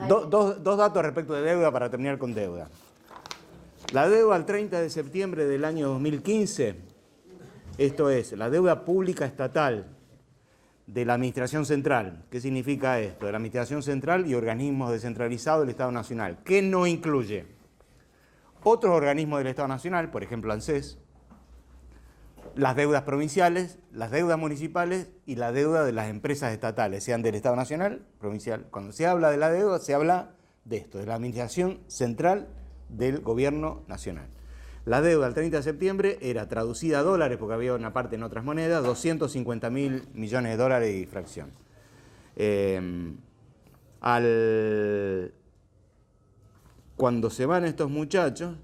Dos datos respecto de deuda para terminar con deuda. La deuda al 30 de septiembre del año 2015, esto es, la deuda pública estatal de la Administración Central. ¿Qué significa esto? De la Administración Central y organismos descentralizados del Estado Nacional. ¿Qué no incluye? Otros organismos del Estado Nacional, por ejemplo ANSES, las deudas provinciales, las deudas municipales y la deuda de las empresas estatales, sean del Estado Nacional, provincial. Cuando se habla de la deuda, se habla de esto, de la Administración Central del Gobierno Nacional. La deuda al 30 de septiembre era traducida a dólares, porque había una parte en otras monedas, 250.000 millones de dólares y fracción. Cuando se van estos muchachos,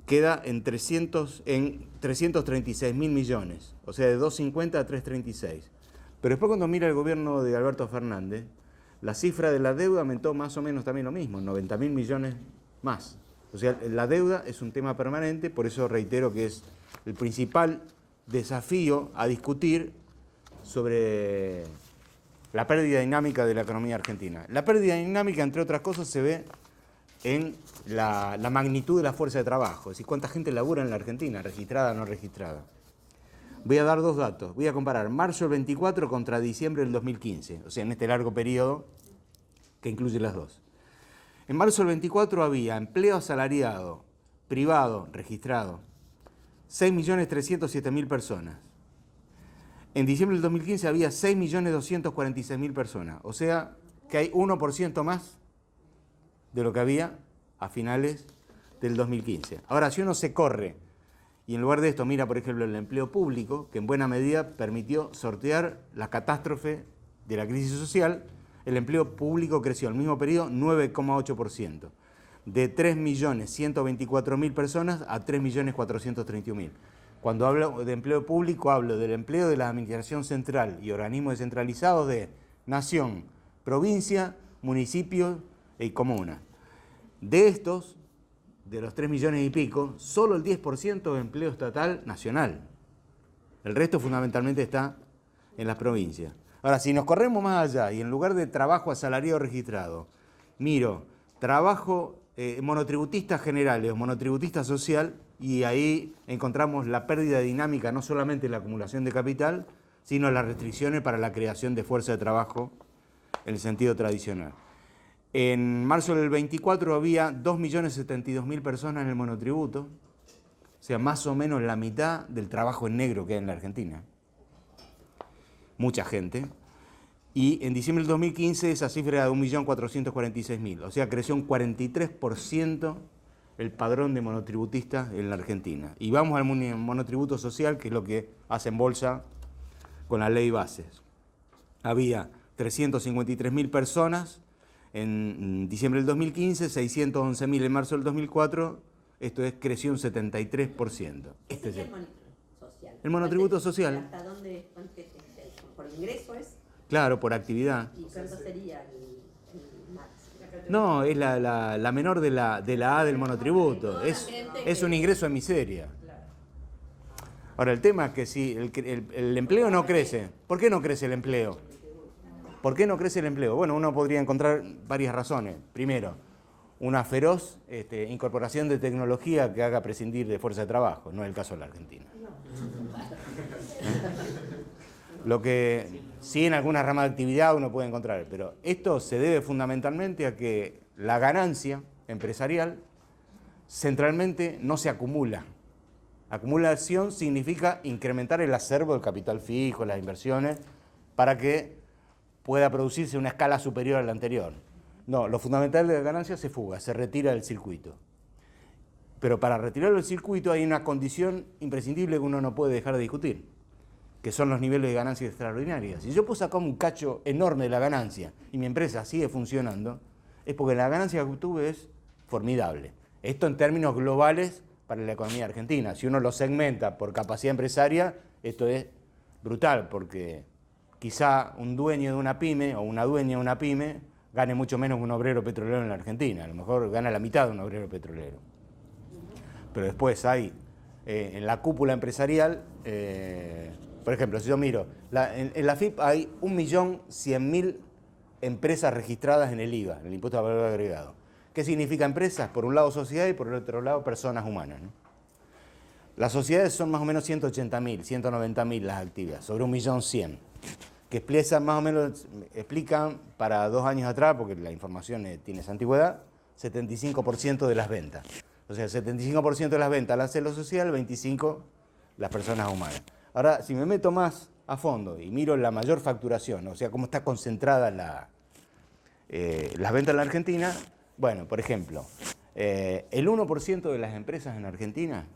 queda en 336.000 millones, o sea, de 250 a 336. Pero después cuando mira el gobierno de Alberto Fernández, la cifra de la deuda aumentó más o menos también lo mismo, 90.000 millones más. O sea, la deuda es un tema permanente, por eso reitero que es el principal desafío a discutir sobre la pérdida dinámica de la economía argentina. La pérdida dinámica, entre otras cosas, se ve en la magnitud de la fuerza de trabajo, es decir, cuánta gente labura en la Argentina, registrada o no registrada. Voy a dar dos datos, voy a comparar marzo del 24 contra diciembre del 2015, o sea, en este largo periodo que incluye las dos. En marzo del 24 había empleo asalariado, privado, registrado, 6.307.000 personas. En diciembre del 2015 había 6.246.000 personas, o sea que hay 1% más de lo que había a finales del 2015. Ahora, si uno se corre y en lugar de esto mira, por ejemplo, el empleo público, que en buena medida permitió sortear la catástrofe de la crisis social, el empleo público creció al mismo periodo 9,8%, de 3.124.000 personas a 3.431.000. Cuando hablo de empleo público, hablo del empleo de la Administración Central y organismos descentralizados de nación, provincia, municipio y comuna. De estos, de los 3 millones y pico, solo el 10% de empleo estatal nacional. El resto fundamentalmente está en las provincias. Ahora, si nos corremos más allá y en lugar de trabajo asalariado registrado, miro trabajo monotributistas generales o monotributista social, y ahí encontramos la pérdida dinámica no solamente en la acumulación de capital, sino las restricciones para la creación de fuerza de trabajo en el sentido tradicional. En marzo del 24 había 2.072.000 personas en el monotributo, o sea, más o menos la mitad del trabajo en negro que hay en la Argentina. Mucha gente. Y en diciembre del 2015 esa cifra era de 1.446.000, o sea, creció un 43% el padrón de monotributistas en la Argentina. Y vamos al monotributo social, que es lo que hace en bolsa con la ley bases. Había 353.000 personas en diciembre del 2015, 611.000 en marzo del 2004, esto es, creció un 73%. Este es el monotributo social. ¿Hasta dónde? ¿Por ingreso es? Claro, por actividad. ¿Y cuánto sería el máximo? No, es la menor de la A del monotributo. Es un ingreso en miseria. Ahora, el tema es que si el empleo no crece, ¿por qué no crece el empleo? ¿Por qué no crece el empleo? Bueno, uno podría encontrar varias razones. Primero, una feroz incorporación de tecnología que haga prescindir de fuerza de trabajo. No es el caso de la Argentina. Lo que sí en alguna rama de actividad uno puede encontrar, pero esto se debe fundamentalmente a que la ganancia empresarial centralmente no se acumula. Acumulación significa incrementar el acervo del capital fijo, las inversiones, para que pueda producirse una escala superior a la anterior. No, lo fundamental de la ganancia se fuga, se retira del circuito. Pero para retirarlo del circuito hay una condición imprescindible que uno no puede dejar de discutir, que son los niveles de ganancia extraordinarias. Si yo puedo sacar un cacho enorme de la ganancia y mi empresa sigue funcionando, es porque la ganancia que obtuve es formidable. Esto en términos globales para la economía argentina. Si uno lo segmenta por capacidad empresaria, esto es brutal, porque quizá un dueño de una pyme o una dueña de una pyme gane mucho menos que un obrero petrolero en la Argentina. A lo mejor gana la mitad de un obrero petrolero. Pero después hay, en la cúpula empresarial, por ejemplo, si yo miro, en la FIP hay 1.100.000 empresas registradas en el IVA, en el impuesto al valor agregado. ¿Qué significa empresas? Por un lado sociedad y por el otro lado personas humanas, ¿no? Las sociedades son más o menos 180.000, 190.000 las activas, sobre 1.100.000, que explican más o menos, explican para 2 años atrás, porque la información tiene esa antigüedad, 75% de las ventas. O sea, el 75% de las ventas las hace la sociedad, el 25% las personas humanas. Ahora, si me meto más a fondo y miro la mayor facturación, o sea, cómo está concentrada las ventas en la Argentina, bueno, por ejemplo, el 1% de las empresas en Argentina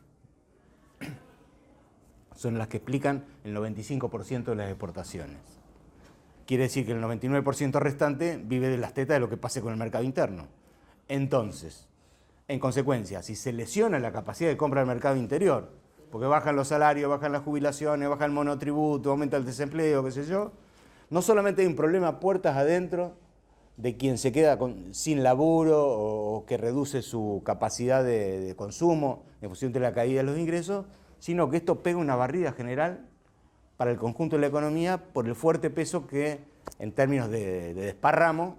son las que explican el 95% de las exportaciones. Quiere decir que el 99% restante vive de las tetas de lo que pase con el mercado interno. Entonces, en consecuencia, si se lesiona la capacidad de compra del mercado interior, porque bajan los salarios, bajan las jubilaciones, baja el monotributo, aumenta el desempleo, qué sé yo, no solamente hay un problema puertas adentro de quien se queda sin laburo o que reduce su capacidad de consumo en función de la caída de los ingresos, sino que esto pega una barrida general para el conjunto de la economía por el fuerte peso que, en términos de desparramo,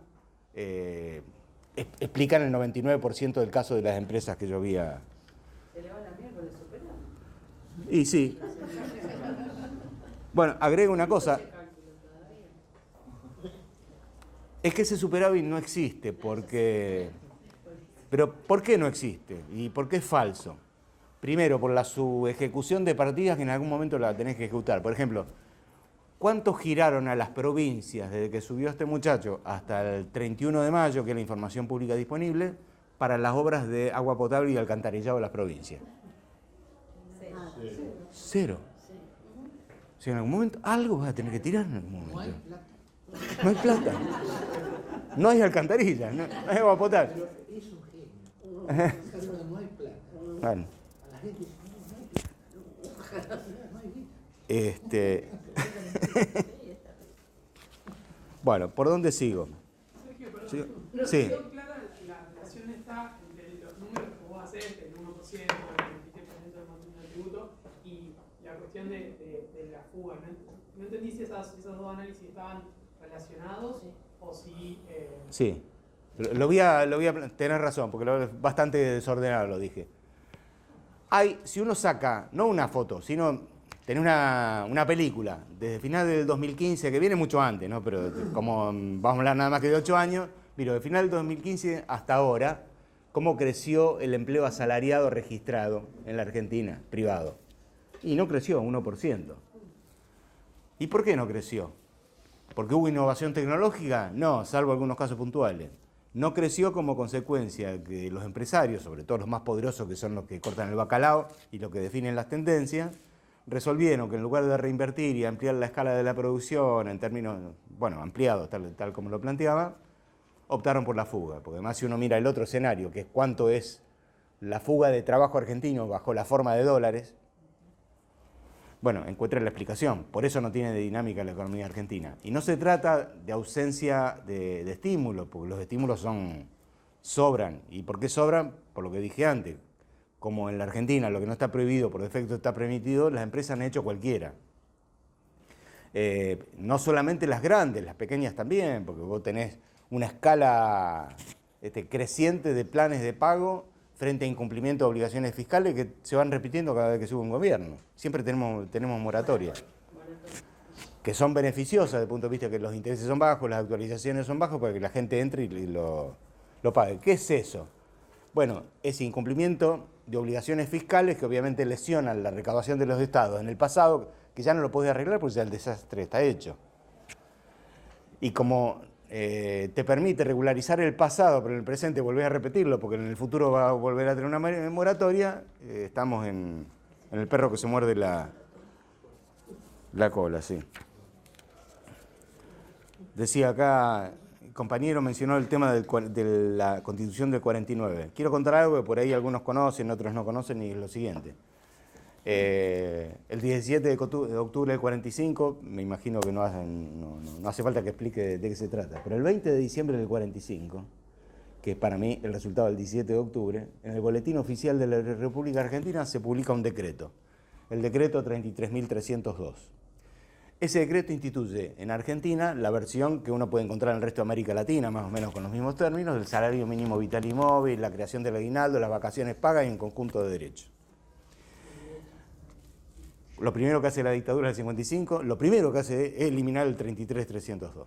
explican el 99% del caso de las empresas que yo había. ¿Se le va la miércoles superado? Y sí. Bueno, agrego una cosa. Es que ese superávit no existe porque... Pero ¿por qué no existe? ¿Y por qué es falso? Primero, por la subejecución de partidas que en algún momento la tenés que ejecutar. Por ejemplo, ¿cuánto giraron a las provincias desde que subió este muchacho hasta el 31 de mayo, que es la información pública disponible, para las obras de agua potable y alcantarillado de las provincias? Cero. O sea, en algún momento algo vas a tener que tirar en algún momento. No hay plata. No hay alcantarillas, no hay agua potable. Es un genio. No hay plata. Bueno. A la gente no hay Bueno, ¿por dónde sigo? Sergio, perdón. Sí. No Sí. quedó clara la relación está entre los números que vos haces, el 1%, el 23% del tributo, y la cuestión de la fuga. No entendí si esos dos análisis estaban relacionados o si... Sí. Lo voy a tener razón, porque es bastante desordenado lo dije. Si uno saca, no una foto, sino tener una película desde final del 2015, que viene mucho antes, ¿no? Pero como vamos a hablar nada más que de 8 años, miro, de final del 2015 hasta ahora, cómo creció el empleo asalariado registrado en la Argentina, privado. Y no creció, 1%. ¿Y por qué no creció? ¿Porque hubo innovación tecnológica? No, salvo algunos casos puntuales. No creció como consecuencia que los empresarios, sobre todo los más poderosos, que son los que cortan el bacalao y los que definen las tendencias, resolvieron que en lugar de reinvertir y ampliar la escala de la producción en términos, bueno, ampliados, tal como lo planteaba, optaron por la fuga. Porque además si uno mira el otro escenario, que es cuánto es la fuga de trabajo argentino bajo la forma de dólares, bueno, encuentra la explicación. Por eso no tiene dinámica la economía argentina. Y no se trata de ausencia de estímulos, porque los estímulos sobran. ¿Y por qué sobran? Por lo que dije antes. Como en la Argentina lo que no está prohibido por defecto está permitido, las empresas han hecho cualquiera. No solamente las grandes, las pequeñas también, porque vos tenés una escala creciente de planes de pago frente a incumplimiento de obligaciones fiscales que se van repitiendo cada vez que sube un gobierno. Siempre tenemos moratorias, que son beneficiosas desde el punto de vista que los intereses son bajos, las actualizaciones son bajas, para que la gente entre y lo pague. ¿Qué es eso? Bueno, es incumplimiento de obligaciones fiscales que obviamente lesionan la recaudación de los estados en el pasado, que ya no lo podés arreglar porque ya el desastre está hecho. Y como te permite regularizar el pasado, pero en el presente volvés a repetirlo, porque en el futuro va a volver a tener una moratoria, estamos en el perro que se muerde la cola, sí. Decía acá, el compañero mencionó el tema de la Constitución del 49. Quiero contar algo que por ahí algunos conocen, otros no conocen, y es lo siguiente. El 17 de octubre del 45, me imagino que no hace falta que explique de qué se trata, pero el 20 de diciembre del 45, que es para mí el resultado del 17 de octubre, en el Boletín Oficial de la República Argentina se publica un decreto, el decreto 33.302. Ese decreto instituye en Argentina la versión que uno puede encontrar en el resto de América Latina, más o menos con los mismos términos, del salario mínimo vital y móvil, la creación del aguinaldo, las vacaciones pagas y un conjunto de derechos. Lo primero que hace la dictadura del 55, lo primero que hace es eliminar el 33.302.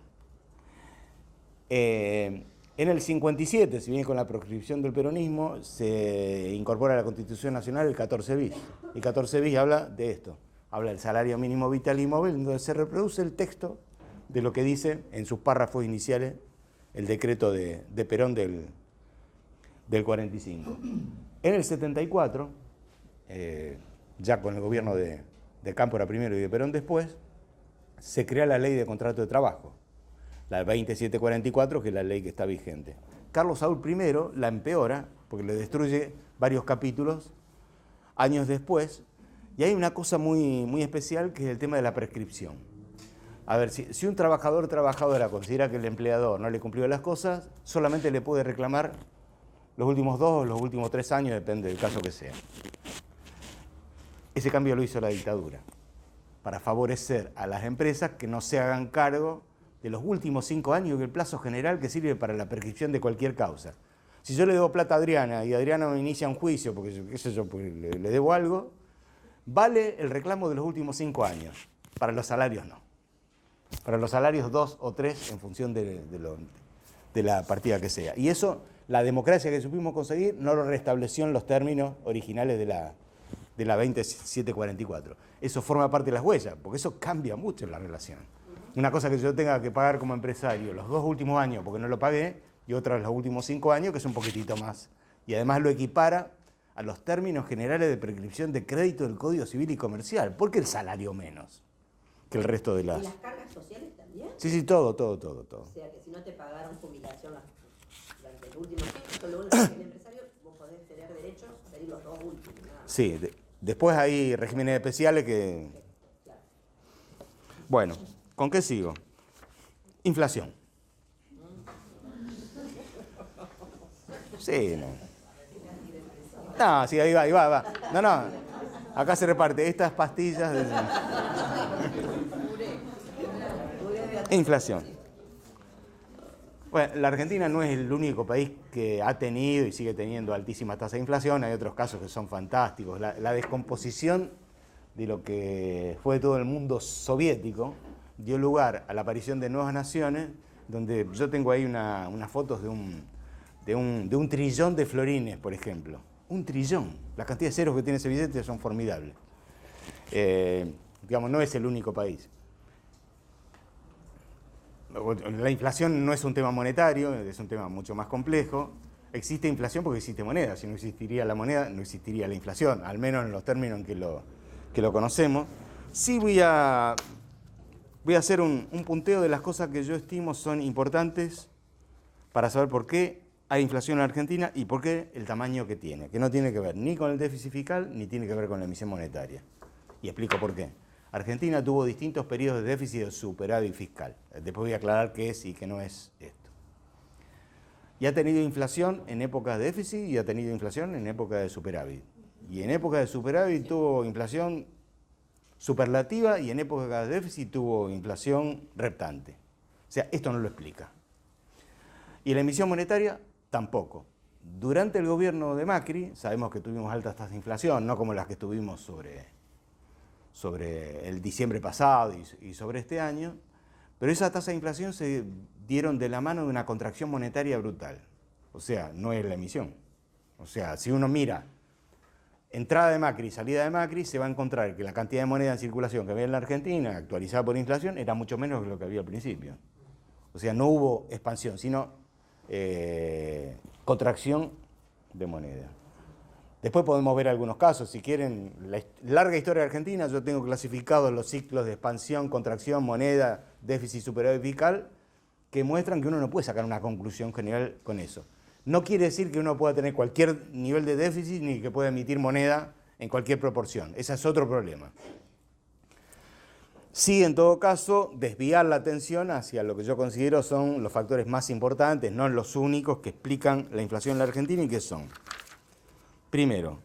En el 57, si bien con la proscripción del peronismo, se incorpora a la Constitución Nacional el 14 bis. El 14 bis habla de esto, habla del salario mínimo vital y móvil, donde se reproduce el texto de lo que dice en sus párrafos iniciales el decreto de Perón del 45. En el 74, ya con el gobierno de Cámpora primero y de Perón después, se crea la ley de contrato de trabajo, la 2744, que es la ley que está vigente. Carlos Saúl I la empeora, porque le destruye varios capítulos años después, y hay una cosa muy especial que es el tema de la prescripción. A ver, si un trabajador o trabajadora considera que el empleador no le cumplió las cosas, solamente le puede reclamar los últimos 2 o los últimos 3 años, depende del caso que sea. Ese cambio lo hizo la dictadura, para favorecer a las empresas que no se hagan cargo de los últimos 5 años, que el plazo general que sirve para la prescripción de cualquier causa. Si yo le debo plata a Adriana y Adriana me inicia un juicio porque, qué sé yo, porque le debo algo, vale el reclamo de los últimos 5 años. Para los salarios no. Para los salarios 2 o 3 en función de la partida que sea. Y eso, la democracia que supimos conseguir no lo restableció en los términos originales de la 2744. Eso forma parte de las huellas, porque eso cambia mucho la relación. Una cosa que yo tenga que pagar como empresario los 2 últimos años porque no lo pagué, y otra los últimos 5 años, que es un poquitito más. Y además lo equipara a los términos generales de prescripción de crédito del Código Civil y Comercial. ¿Por qué el salario menos que el resto de las? ¿Y las cargas sociales también? Sí, todo. O sea, que si no te pagaron jubilación durante el último tiempo, solo uno que el empresario, vos podés tener derecho a pedir los 2 últimos. Sí, después hay regímenes especiales que... Claro. Bueno, ¿con qué sigo? Inflación. Sí, no. No, sí, ahí va. No, acá se reparte estas pastillas de... Inflación. Bueno, la Argentina no es el único país que ha tenido y sigue teniendo altísima tasa de inflación. Hay otros casos que son fantásticos. La descomposición de lo que fue todo el mundo soviético dio lugar a la aparición de nuevas naciones, donde yo tengo ahí unas fotos de un trillón de florines, por ejemplo. Un trillón. La cantidad de ceros que tiene ese billete son formidables. Digamos, no es el único país. La inflación no es un tema monetario, es un tema mucho más complejo. Existe inflación porque existe moneda. Si no existiría la moneda, no existiría la inflación, al menos en los términos en que lo conocemos. Sí voy a hacer un punteo de las cosas que yo estimo son importantes para saber por qué hay inflación en Argentina y por qué el tamaño que tiene, que no tiene que ver ni con el déficit fiscal ni tiene que ver con la emisión monetaria. Y explico por qué. Argentina tuvo distintos periodos de déficit y de superávit fiscal. Después voy a aclarar qué es y qué no es esto. Y ha tenido inflación en épocas de déficit y ha tenido inflación en épocas de superávit. Y en épocas de superávit tuvo inflación superlativa y en épocas de déficit tuvo inflación reptante. O sea, esto no lo explica. Y la emisión monetaria tampoco. Durante el gobierno de Macri sabemos que tuvimos altas tasas de inflación, no como las que tuvimos sobre el diciembre pasado y sobre este año, pero esas tasas de inflación se dieron de la mano de una contracción monetaria brutal. O sea, no es la emisión. O sea, si uno mira entrada de Macri y salida de Macri, se va a encontrar que la cantidad de moneda en circulación que había en la Argentina, actualizada por inflación, era mucho menos que lo que había al principio. O sea, no hubo expansión, sino contracción de moneda. Después podemos ver algunos casos, si quieren, la larga historia de Argentina, yo tengo clasificados los ciclos de expansión, contracción, moneda, déficit, superávit fiscal, que muestran que uno no puede sacar una conclusión general con eso. No quiere decir que uno pueda tener cualquier nivel de déficit ni que pueda emitir moneda en cualquier proporción. Ese es otro problema. Sí, en todo caso, desviar la atención hacia lo que yo considero son los factores más importantes, no los únicos que explican la inflación en la Argentina y que son. Primero,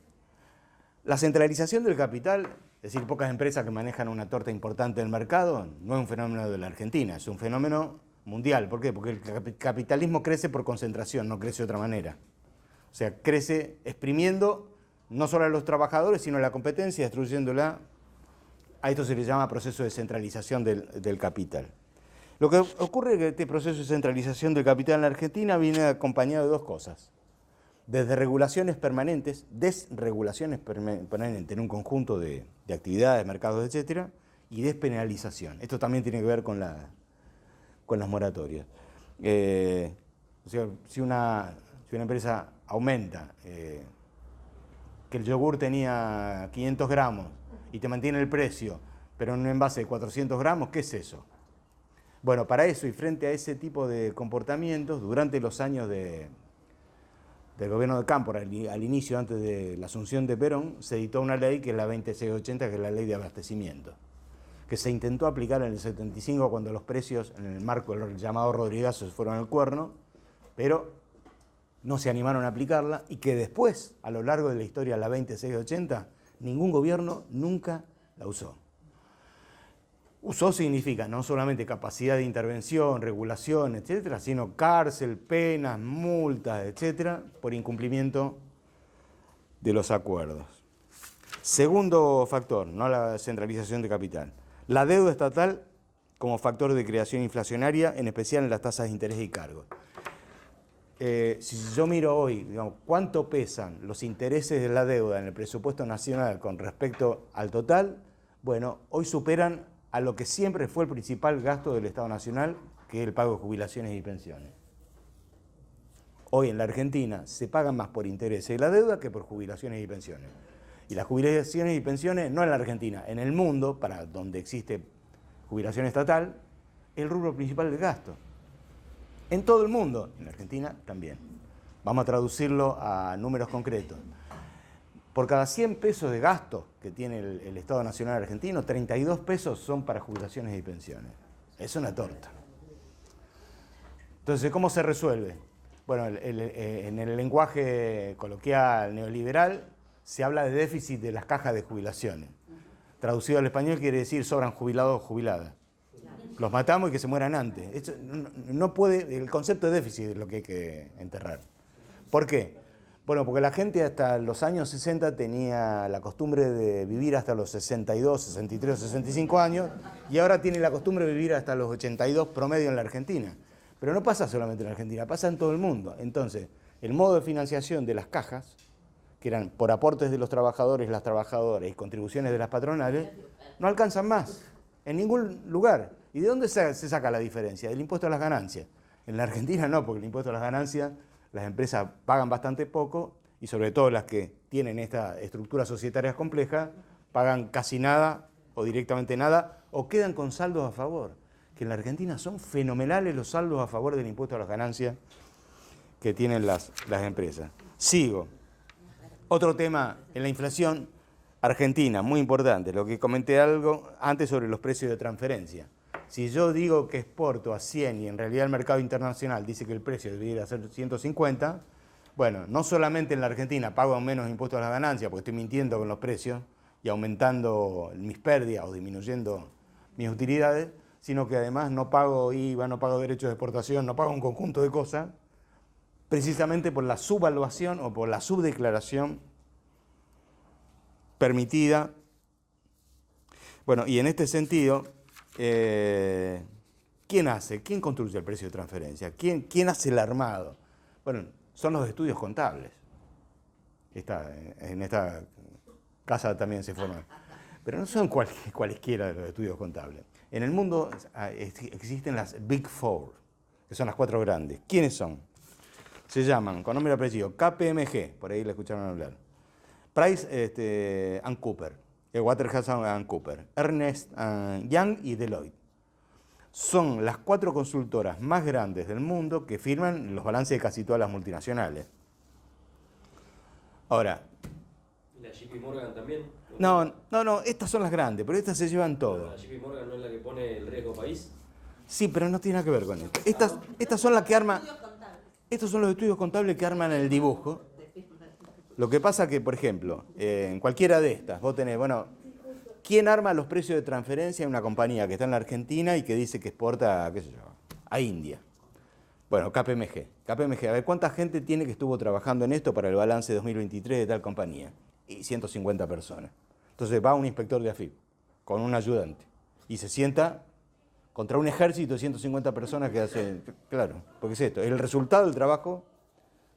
la centralización del capital es decir, pocas empresas que manejan una torta importante del mercado, no es un fenómeno de la Argentina, es un fenómeno mundial. ¿Por qué? Porque el capitalismo crece por concentración, no crece de otra manera. O sea, crece exprimiendo no solo a los trabajadores, sino a la competencia, destruyéndola. A esto se le llama proceso de centralización del capital. Lo que ocurre es que este proceso de centralización del capital en la Argentina viene acompañado de dos cosas. Desde regulaciones permanentes, desregulaciones permanentes en un conjunto de actividades, mercados, etcétera, y despenalización. Esto también tiene que ver con las moratorias. O sea, si una empresa aumenta, que el yogur tenía 500 gramos y te mantiene el precio, pero en un envase de 400 gramos, ¿qué es eso? Bueno, para eso y frente a ese tipo de comportamientos, durante los años del gobierno de Cámpora, al inicio, antes de la asunción de Perón, se editó una ley que es la 2680, que es la ley de abastecimiento, que se intentó aplicar en el 75 cuando los precios, en el marco del llamado Rodrigazo, se fueron al cuerno, pero no se animaron a aplicarla y que después, a lo largo de la historia, la 2680, ningún gobierno nunca la usó. Usó significa no solamente capacidad de intervención, regulación, etcétera, sino cárcel, penas, multas, etcétera, por incumplimiento de los acuerdos. Segundo factor, no la centralización de capital. La deuda estatal como factor de creación inflacionaria, en especial en las tasas de interés y cargos. Si yo miro hoy, digamos, cuánto pesan los intereses de la deuda en el presupuesto nacional con respecto al total, bueno, hoy superan a lo que siempre fue el principal gasto del Estado Nacional, que es el pago de jubilaciones y pensiones. Hoy en la Argentina se pagan más por intereses de la deuda que por jubilaciones y pensiones. Y las jubilaciones y pensiones, no en la Argentina, en el mundo, para donde existe jubilación estatal, es el rubro principal del gasto. En todo el mundo, en la Argentina también. Vamos a traducirlo a números concretos. Por cada 100 pesos de gasto que tiene el Estado Nacional Argentino, 32 pesos son para jubilaciones y pensiones. Es una torta. Entonces, ¿cómo se resuelve? Bueno, en el lenguaje coloquial neoliberal se habla de déficit de las cajas de jubilaciones. Traducido al español quiere decir sobran jubilados o jubiladas. Los matamos y que se mueran antes. Esto no puede, el concepto de déficit es lo que hay que enterrar. ¿Por qué? Bueno, porque la gente hasta los años 60 tenía la costumbre de vivir hasta los 62, 63, 65 años y ahora tiene la costumbre de vivir hasta los 82 promedio en la Argentina. Pero no pasa solamente en la Argentina, pasa en todo el mundo. Entonces, el modo de financiación de las cajas, que eran por aportes de los trabajadores, las trabajadoras y contribuciones de las patronales, no alcanzan más en ningún lugar. ¿Y de dónde se saca la diferencia? Del impuesto a las ganancias. En la Argentina no, porque el impuesto a las ganancias las empresas pagan bastante poco y sobre todo las que tienen esta estructura societaria compleja pagan casi nada o directamente nada o quedan con saldos a favor. Que en la Argentina son fenomenales los saldos a favor del impuesto a las ganancias que tienen las empresas. Sigo. Otro tema en la inflación argentina, muy importante, lo que comenté algo antes sobre los precios de transferencia. Si yo digo que exporto a 100 y en realidad el mercado internacional dice que el precio debería ser 150, bueno, no solamente en la Argentina pago menos impuestos a las ganancias porque estoy mintiendo con los precios y aumentando mis pérdidas o disminuyendo mis utilidades, sino que además no pago IVA, no pago derechos de exportación, no pago un conjunto de cosas, precisamente por la subvaluación o por la subdeclaración permitida. Bueno, y en este sentido, ¿quién construye el precio de transferencia? ¿Quién hace el armado? Bueno, son los estudios contables. En esta casa también se forman. Pero no son cualesquiera de los estudios contables. En el mundo existen las Big Four, que son las 4 grandes. ¿Quiénes son? Se llaman, con nombre y apellido, KPMG, por ahí la escucharon hablar, Price Cooper, Waterhouse-Cooper, Ernst Young y Deloitte. Son las 4 consultoras más grandes del mundo que firman los balances de casi todas las multinacionales. Ahora... ¿Y la JP Morgan también? No, estas son las grandes, pero estas se llevan todo. ¿La JP Morgan no es la que pone el riesgo país? Sí, pero no tiene nada que ver con esto. Estas son las que arman... Estos son los estudios contables que arman el dibujo. Lo que pasa que, por ejemplo, en cualquiera de estas, vos tenés, bueno, ¿Quién arma los precios de transferencia? Una compañía que está en la Argentina y que dice que exporta, qué sé yo, a India. Bueno, KPMG. KPMG, a ver, ¿cuánta gente tiene que estuvo trabajando en esto para el balance 2023 de tal compañía? Y 150 personas. Entonces va un inspector de AFIP con un ayudante y se sienta contra un ejército de 150 personas que hacen, claro, porque es esto, es el resultado del trabajo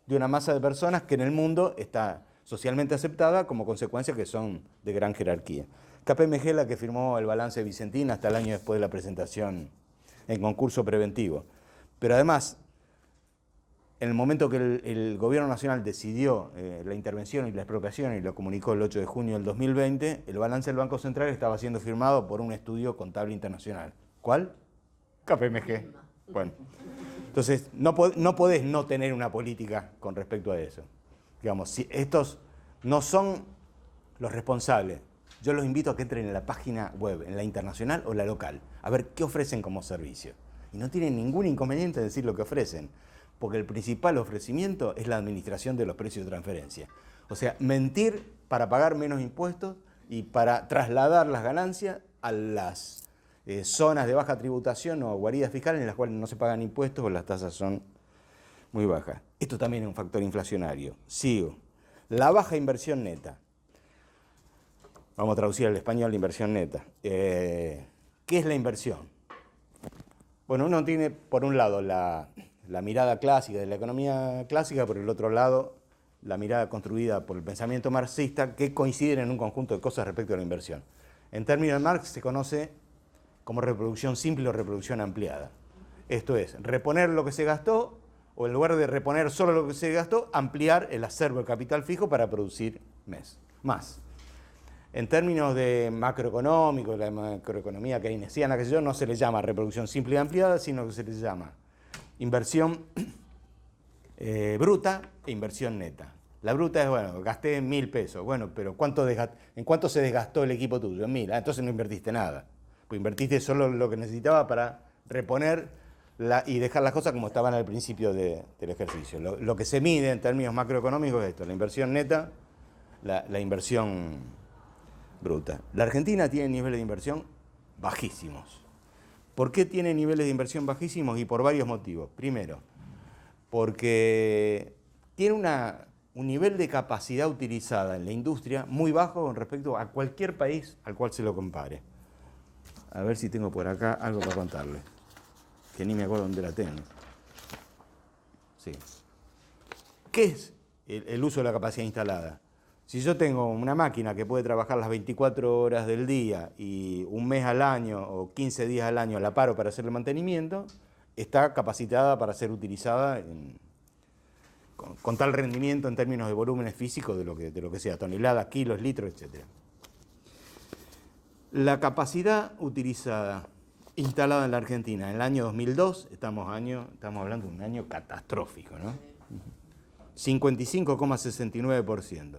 de una masa de personas que en el mundo está socialmente aceptada como consecuencia que son de gran jerarquía. KPMG es la que firmó el balance de Vicentín hasta el año después de la presentación en concurso preventivo. Pero además, en el momento que el gobierno nacional decidió la intervención y la expropiación y lo comunicó el 8 de junio del 2020, el balance del Banco Central estaba siendo firmado por un estudio contable internacional. ¿Cuál? KPMG. Bueno, entonces no podés no tener una política con respecto a eso. Digamos, si estos no son los responsables, yo los invito a que entren en la página web, en la internacional o la local, a ver qué ofrecen como servicio. Y no tienen ningún inconveniente en decir lo que ofrecen, porque el principal ofrecimiento es la administración de los precios de transferencia. O sea, mentir para pagar menos impuestos y para trasladar las ganancias a las zonas de baja tributación o guaridas fiscales en las cuales no se pagan impuestos o las tasas son muy bajas. Esto también es un factor inflacionario. Sigo. La baja inversión neta. Vamos a traducir al español la inversión neta. ¿Qué es la inversión? Bueno, uno tiene por un lado la mirada clásica de la economía clásica, por el otro lado la mirada construida por el pensamiento marxista, que coinciden en un conjunto de cosas respecto a la inversión. En términos de Marx se conoce como reproducción simple o reproducción ampliada. Esto es, reponer lo que se gastó, o en lugar de reponer solo lo que se gastó, ampliar el acervo de capital fijo para producir más. En términos de macroeconómico, la macroeconomía keynesiana, que sé yo, no se le llama reproducción simple y ampliada, sino que se le llama inversión bruta e inversión neta. La bruta es, bueno, gasté 1.000 pesos. Bueno, pero ¿en cuánto se desgastó el equipo tuyo? En 1.000. Entonces no invertiste nada. Pues invertiste solo lo que necesitaba para reponer y dejar las cosas como estaban al principio del ejercicio. Lo que se mide en términos macroeconómicos es esto, la inversión neta, la inversión bruta. La Argentina tiene niveles de inversión bajísimos. ¿Por qué tiene niveles de inversión bajísimos? Y por varios motivos. Primero, porque tiene un nivel de capacidad utilizada en la industria muy bajo con respecto a cualquier país al cual se lo compare. A ver si tengo por acá algo para contarles, que ni me acuerdo dónde la tengo. Sí. ¿Qué es el uso de la capacidad instalada? Si yo tengo una máquina que puede trabajar las 24 horas del día y un mes al año o 15 días al año la paro para hacer el mantenimiento, está capacitada para ser utilizada con tal rendimiento en términos de volúmenes físicos de lo que sea, toneladas, kilos, litros, etc. La capacidad utilizada, instalada en la Argentina en el año 2002, estamos hablando de un año catastrófico, ¿no? 55,69%.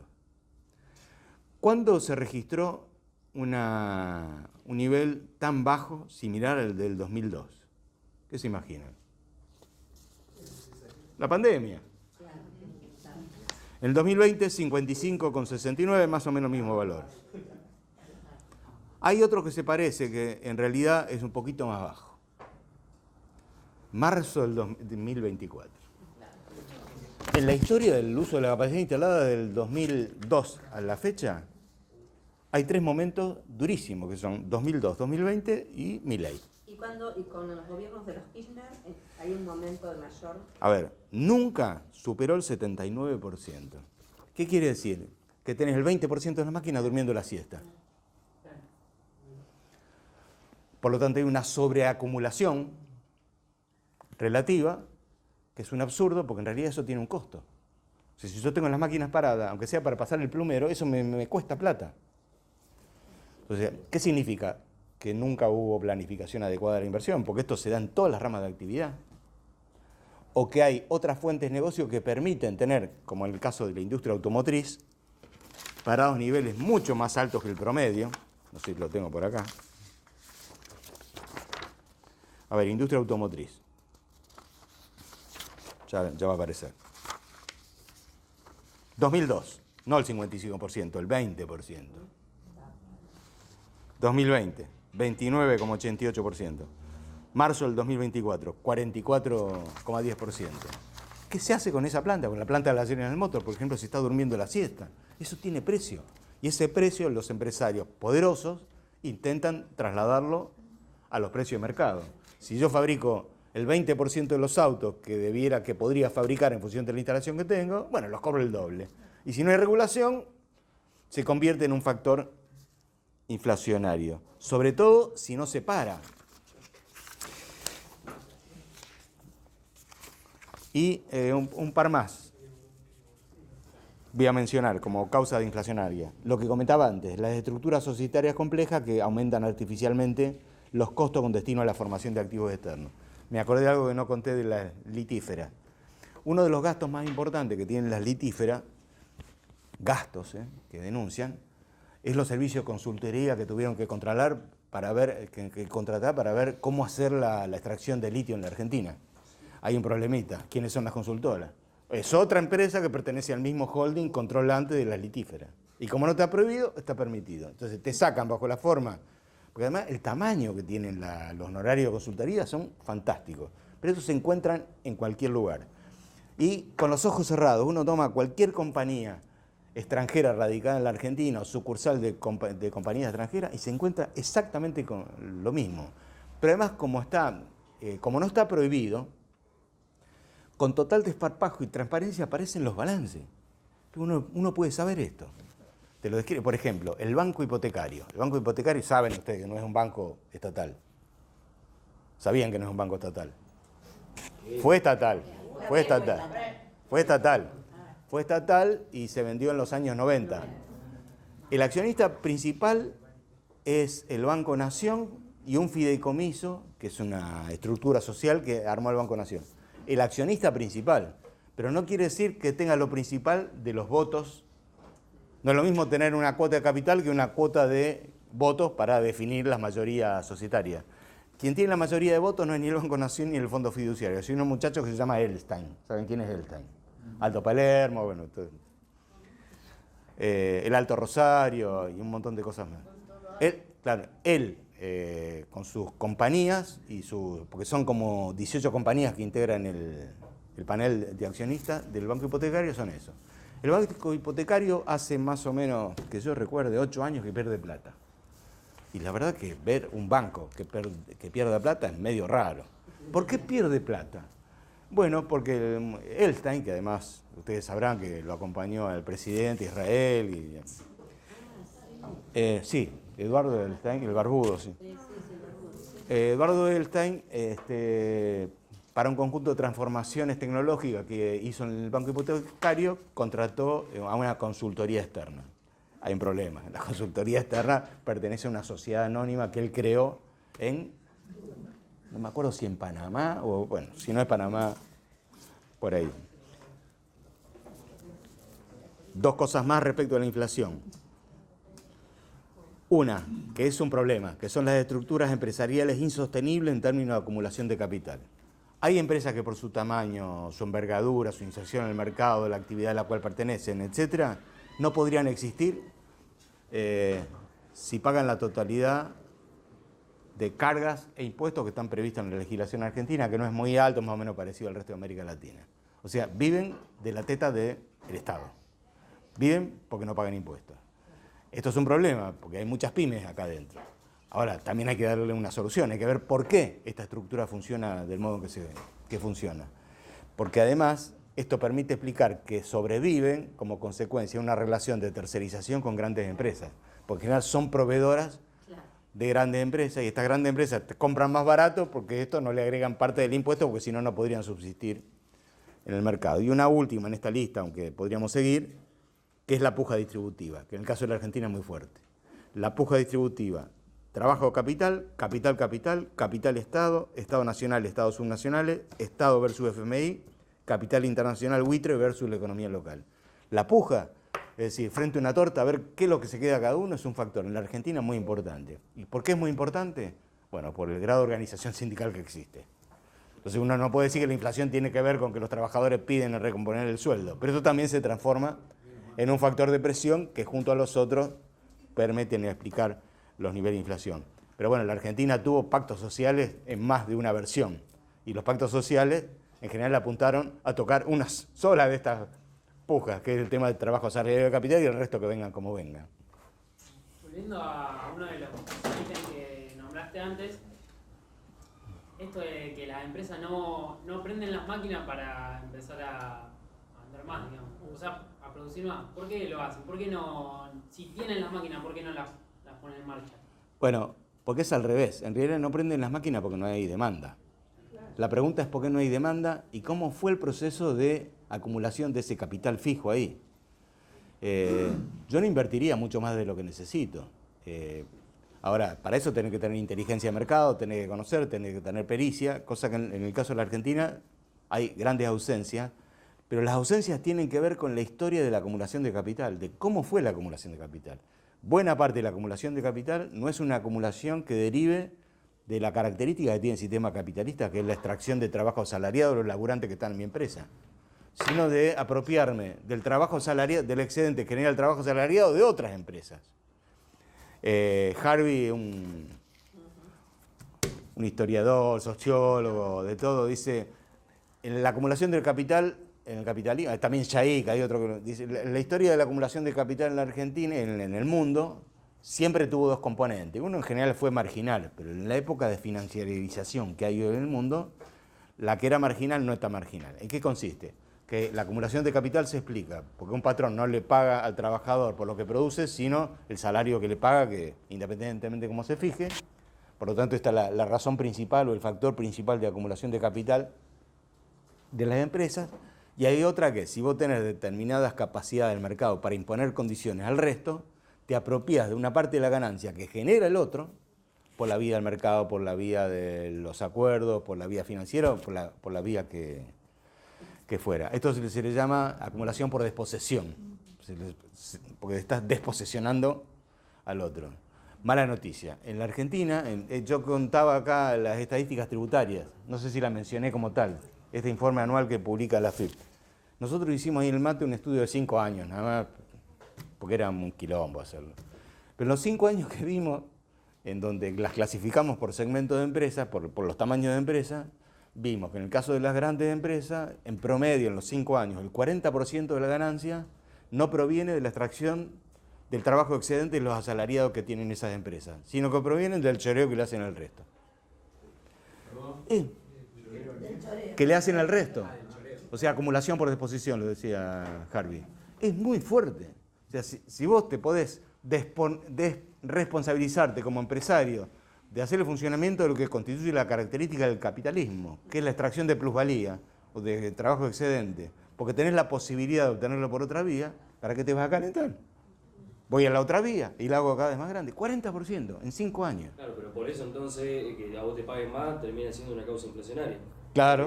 ¿Cuándo se registró un nivel tan bajo, similar al del 2002? ¿Qué se imaginan? La pandemia. En el 2020, 55,69, más o menos el mismo valor. Hay otro que se parece, que en realidad es un poquito más bajo. Marzo del 2024. En la historia del uso de la capacidad instalada del 2002 a la fecha, hay 3 momentos durísimos, que son 2002, 2020 y Milei. ¿Y con los gobiernos de los Kirchner hay un momento de mayor? A ver, nunca superó el 79%. ¿Qué quiere decir? Que tenés el 20% de la máquina durmiendo la siesta. Por lo tanto, hay una sobreacumulación relativa, que es un absurdo, porque en realidad eso tiene un costo. O sea, si yo tengo las máquinas paradas, aunque sea para pasar el plumero, eso me cuesta plata. Entonces, ¿qué significa? Que nunca hubo planificación adecuada de la inversión, porque esto se da en todas las ramas de actividad. O que hay otras fuentes de negocio que permiten tener, como en el caso de la industria automotriz, parados niveles mucho más altos que el promedio. No sé si lo tengo por acá. A ver, industria automotriz. Ya va a aparecer. 2002, no el 55%, el 20%. 2020, 29,88%. Marzo del 2024, 44,10%. ¿Qué se hace con esa planta? Con la planta de la General Motors, por ejemplo, si está durmiendo la siesta. Eso tiene precio. Y ese precio los empresarios poderosos intentan trasladarlo a los precios de mercado. Si yo fabrico el 20% de los autos que podría fabricar en función de la instalación que tengo, bueno, los cobro el doble. Y si no hay regulación, se convierte en un factor inflacionario. Sobre todo si no se para. Y un par más voy a mencionar como causa de inflacionaria. Lo que comentaba antes, las estructuras societarias complejas que aumentan artificialmente los costos con destino a la formación de activos externos. Me acordé de algo que no conté de las litíferas. Uno de los gastos más importantes que tienen las litíferas, gastos que denuncian, es los servicios de consultoría que tuvieron que contratar para ver cómo hacer la extracción de litio en la Argentina. Hay un problemita. ¿Quiénes son las consultoras? Es otra empresa que pertenece al mismo holding controlante de las litíferas. Y como no está prohibido, está permitido. Entonces te sacan bajo la forma, porque además el tamaño que tienen los honorarios de consultoría son fantásticos. Pero esos se encuentran en cualquier lugar. Y con los ojos cerrados, uno toma cualquier compañía extranjera radicada en la Argentina o sucursal de compañías extranjeras y se encuentra exactamente con lo mismo. Pero además, como no está prohibido, con total desparpajo y transparencia aparecen los balances. Uno puede saber esto. Te lo describe, por ejemplo, el banco hipotecario. El banco hipotecario, saben ustedes que no es un banco estatal. Sabían que no es un banco estatal. Fue estatal. Fue estatal y se vendió en los años 90. El accionista principal es el Banco Nación y un fideicomiso, que es una estructura social que armó el Banco Nación. El accionista principal, pero no quiere decir que tenga lo principal de los votos. No es lo mismo tener una cuota de capital que una cuota de votos para definir las mayorías societarias. Quien tiene la mayoría de votos no es ni el Banco Nación ni el Fondo Fiduciario, sino un muchacho que se llama Elstein. ¿Saben quién es Elstein? Alto Palermo, bueno, el Alto Rosario y un montón de cosas más. Él con sus compañías, porque son como 18 compañías que integran el panel de accionistas del banco hipotecario, son eso. El banco hipotecario hace más o menos, que yo recuerde, 8 años que pierde plata. Y la verdad que ver un banco que pierda plata es medio raro. ¿Por qué pierde plata? Bueno, porque Elstein, que además ustedes sabrán que lo acompañó al presidente de Israel, sí, Eduardo Elstein, el barbudo, sí. Eduardo Elstein, para un conjunto de transformaciones tecnológicas que hizo en el banco hipotecario, contrató a una consultoría externa. Hay un problema. La consultoría externa pertenece a una sociedad anónima que él creó no me acuerdo si en Panamá, o bueno, si no es Panamá, por ahí. Dos cosas más respecto a la inflación. Una, que es un problema, que son las estructuras empresariales insostenibles en términos de acumulación de capital. Hay empresas que por su tamaño, su envergadura, su inserción en el mercado, la actividad a la cual pertenecen, etcétera, no podrían existir si pagan la totalidad de cargas e impuestos que están previstos en la legislación argentina, que no es muy alto, más o menos parecido al resto de América Latina. O sea, viven de la teta del Estado. Viven porque no pagan impuestos. Esto es un problema, porque hay muchas pymes acá adentro. Ahora, también hay que darle una solución, hay que ver por qué esta estructura funciona del modo que funciona. Porque además, esto permite explicar que sobreviven como consecuencia de una relación de tercerización con grandes empresas. Porque en general son proveedoras de grandes empresas y estas grandes empresas te compran más barato porque esto no le agregan parte del impuesto porque si no, no podrían subsistir en el mercado. Y una última en esta lista, aunque podríamos seguir, que es la puja distributiva, que en el caso de la Argentina es muy fuerte. La puja distributiva, trabajo o capital, capital, capital, capital Estado, Estado nacional, Estados subnacionales, Estado versus FMI, capital internacional buitre versus la economía local. La puja, es decir, frente a una torta, a ver qué es lo que se queda cada uno, es un factor en la Argentina muy importante. ¿Y por qué es muy importante? Bueno, por el grado de organización sindical que existe. Entonces uno no puede decir que la inflación tiene que ver con que los trabajadores piden recomponer el sueldo, pero eso también se transforma en un factor de presión que junto a los otros permiten explicar los niveles de inflación. Pero bueno, la Argentina tuvo pactos sociales en más de una versión. Y los pactos sociales en general apuntaron a tocar una sola de estas pujas, que es el tema del trabajo asalariado de capital y el resto que vengan como vengan. Volviendo a uno de los ítems que nombraste antes, esto de que las empresas no prenden las máquinas para empezar a andar más, digamos, o sea, a producir más. ¿Por qué lo hacen? ¿Por qué no, si tienen las máquinas, por qué no las ponen en marcha? Bueno, porque es al revés. En realidad no prenden las máquinas porque no hay demanda. La pregunta es por qué no hay demanda y cómo fue el proceso de acumulación de ese capital fijo ahí. Yo no invertiría mucho más de lo que necesito. Ahora, para eso tenés que tener inteligencia de mercado, tenés que conocer, tenés que tener pericia, cosa que en el caso de la Argentina hay grandes ausencias, pero las ausencias tienen que ver con la historia de la acumulación de capital, de cómo fue la acumulación de capital. Buena parte de la acumulación de capital no es una acumulación que derive de la característica que tiene el sistema capitalista, que es la extracción de trabajo asalariado de los laburantes que están en mi empresa, sino de apropiarme del trabajo asalariado, del excedente que genera el trabajo asalariado de otras empresas. Harvey, un historiador, sociólogo, de todo, dice, en la acumulación del capital, en el capitalismo, también Shaik, hay otro que dice, la historia de la acumulación de capital en la Argentina, en el mundo, siempre tuvo dos componentes. Uno en general fue marginal, pero en la época de financiarización que hay hoy en el mundo, la que era marginal no está marginal. ¿En qué consiste? Que la acumulación de capital se explica porque un patrón no le paga al trabajador por lo que produce, sino el salario que le paga, que independientemente de cómo se fije. Por lo tanto, esta es la razón principal o el factor principal de acumulación de capital de las empresas. Y hay otra que, si vos tenés determinadas capacidades del mercado para imponer condiciones al resto, te apropias de una parte de la ganancia que genera el otro, por la vía del mercado, por la vía de los acuerdos, por la vía financiera, por la vía que fuera. Esto se le llama acumulación por desposesión, porque estás desposesionando al otro. Mala noticia. En la Argentina, yo contaba acá las estadísticas tributarias, no sé si la mencioné como tal, este informe anual que publica la AFIP. Nosotros hicimos ahí en el MATE un estudio de 5 años, nada más, porque era un quilombo hacerlo. Pero en los 5 años que vimos, en donde las clasificamos por segmentos de empresas, por los tamaños de empresas, vimos que en el caso de las grandes empresas, en promedio en los 5 años, el 40% de la ganancia no proviene de la extracción del trabajo excedente de los asalariados que tienen esas empresas, sino que provienen del choreo que le hacen al resto. Que le hacen al resto. O sea, acumulación por disposición, lo decía Harvey. Es muy fuerte. O sea, si vos te podés responsabilizarte como empresario de hacer el funcionamiento de lo que constituye la característica del capitalismo, que es la extracción de plusvalía o de trabajo excedente, porque tenés la posibilidad de obtenerlo por otra vía, ¿para qué te vas a calentar? Voy a la otra vía y la hago cada vez más grande. 40% en 5 años. Claro, pero por eso entonces que a vos te paguen más termina siendo una causa inflacionaria. Claro.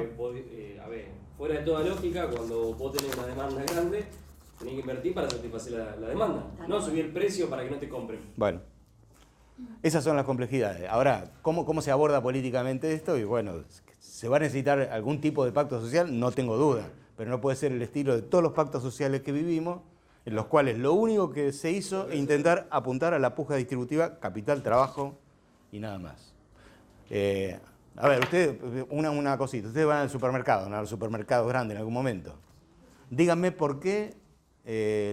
A ver, fuera de toda lógica, cuando vos tenés una demanda grande, tenés que invertir para satisfacer la demanda, no subir el precio para que no te compren. Bueno, esas son las complejidades. Ahora, ¿cómo se aborda políticamente esto? Y bueno, ¿se va a necesitar algún tipo de pacto social? No tengo duda, pero no puede ser el estilo de todos los pactos sociales que vivimos, en los cuales lo único que se hizo es intentar apuntar a la puja distributiva, capital, trabajo y nada más. A ver, ustedes, una cosita, ustedes van al supermercado, ¿no? A los supermercados grandes en algún momento. Díganme por qué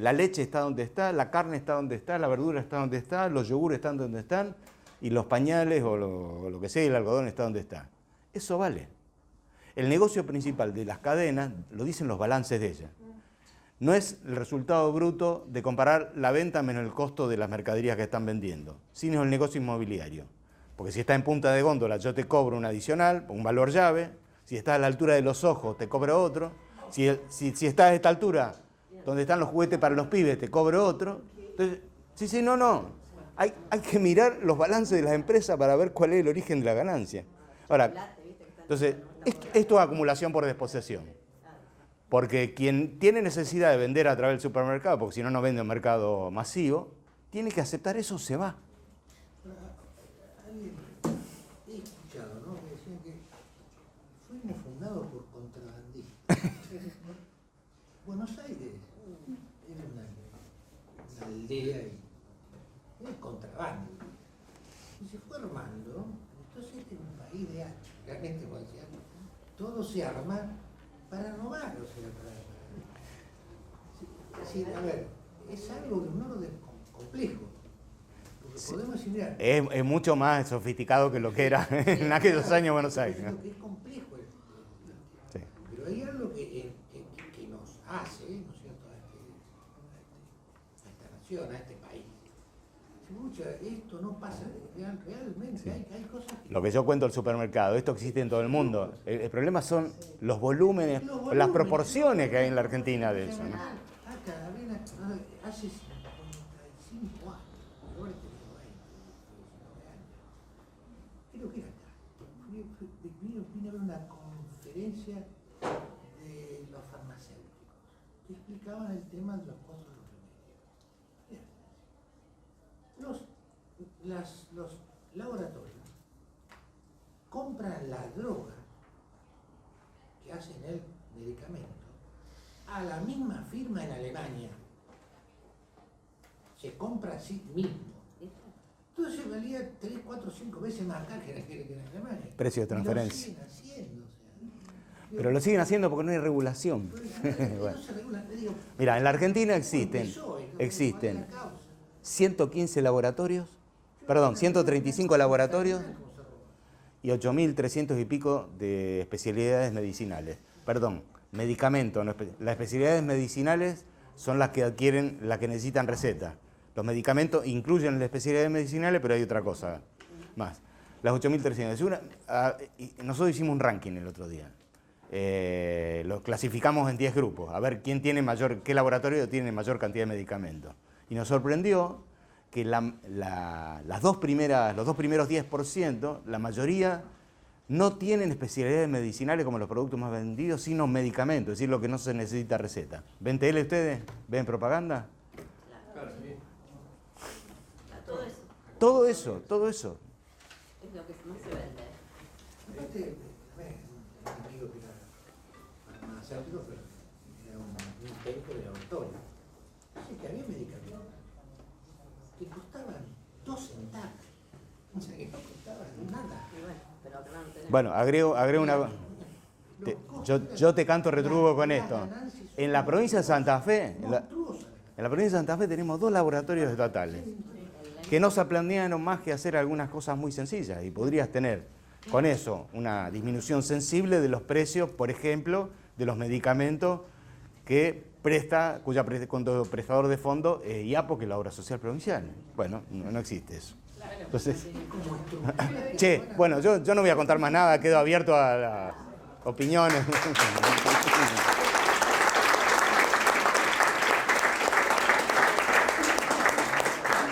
la leche está donde está, la carne está donde está, la verdura está donde está, los yogures están donde están y los pañales o lo que sea, el algodón está donde está. Eso vale. El negocio principal de las cadenas, lo dicen los balances de ellas, no es el resultado bruto de comparar la venta menos el costo de las mercaderías que están vendiendo, sino el negocio inmobiliario. Porque si está en punta de góndola yo te cobro un adicional, un valor llave, si está a la altura de los ojos te cobro otro, si estás a esta altura donde están los juguetes para los pibes te cobro otro. Entonces, sí, no. Hay que mirar los balances de las empresas para ver cuál es el origen de la ganancia. Ahora, entonces, esto es acumulación por desposesión. Porque quien tiene necesidad de vender a través del supermercado, porque si no, no vende en mercado masivo, tiene que aceptar eso, se va. Alguien he escuchado, ¿no? Que decían que fuimos fundados por contrabandistas. Buenos Aires era una aldea y era contrabando. todo se arma para robar, o sea, es decir, a ver, es algo de un orden complejo. Porque podemos decir, mira, Es mucho más sofisticado que lo que era en aquellos años Buenos Aires, es ¿no? lo que es complejo. Sí. Pero hay algo que nos hace, ¿no es cierto?, a esta nación, a este país. Mucha, esto no pasa realmente, Sí. hay cosas que... Lo que yo cuento del supermercado, esto existe en todo el mundo. El problema son los volúmenes, las proporciones que hay en la Argentina de eso, ¿no? Acá, hace 55 años, yo ahora tengo 19 años, creo que era acá, vine a ver una conferencia de los farmacéuticos que explicaban el tema de los costos de los remedios. Los laboratorios compran la droga que hacen el medicamento a la misma firma en Alemania. Se compra a sí mismo. Entonces valía 3, 4, 5 veces más acá que en Alemania. Precio de transferencia. Y lo siguen haciendo, o sea. Pero lo siguen haciendo porque no hay regulación. Bueno. No se regula, te digo, Mira, en la Argentina empezó, ¿cuál es existen la causa? 115 laboratorios, perdón, 135 laboratorios y 8.300 y pico de especialidades medicinales. Perdón, medicamentos. Las especialidades medicinales son las que adquieren, las que necesitan receta. Los medicamentos incluyen las especialidades medicinales, pero hay otra cosa más. Las 8.300. Nosotros hicimos un ranking el otro día. Lo clasificamos en 10 grupos, a ver quién tiene qué laboratorio tiene mayor cantidad de medicamentos. Y nos sorprendió que los dos primeros 10%, la mayoría no tienen especialidades medicinales como los productos más vendidos, sino medicamentos, es decir, lo que no se necesita receta. ¿Ven tele ustedes? ¿Ven propaganda? Claro, sí. Todo eso Todo eso. es lo que más se vende. Aparte, un amigo que era farmacéutico, pero era un técnico de laboratorio. Dice que había medicamentos que costaban 2 centavos. O sea, que no costaban nada. Y bueno, pero acá no tenemos. Bueno, agrego una... Yo te canto retrugo con esto. En la provincia de Santa Fe, en la provincia de Santa Fe tenemos 2 laboratorios estatales que no se planearon más que hacer algunas cosas muy sencillas y podrías tener con eso una disminución sensible de los precios, por ejemplo, de los medicamentos cuyo prestador de fondo es IAPO, que es la Obra Social Provincial. Bueno, no existe eso. Entonces, bueno, yo no voy a contar más nada, quedo abierto a las opiniones.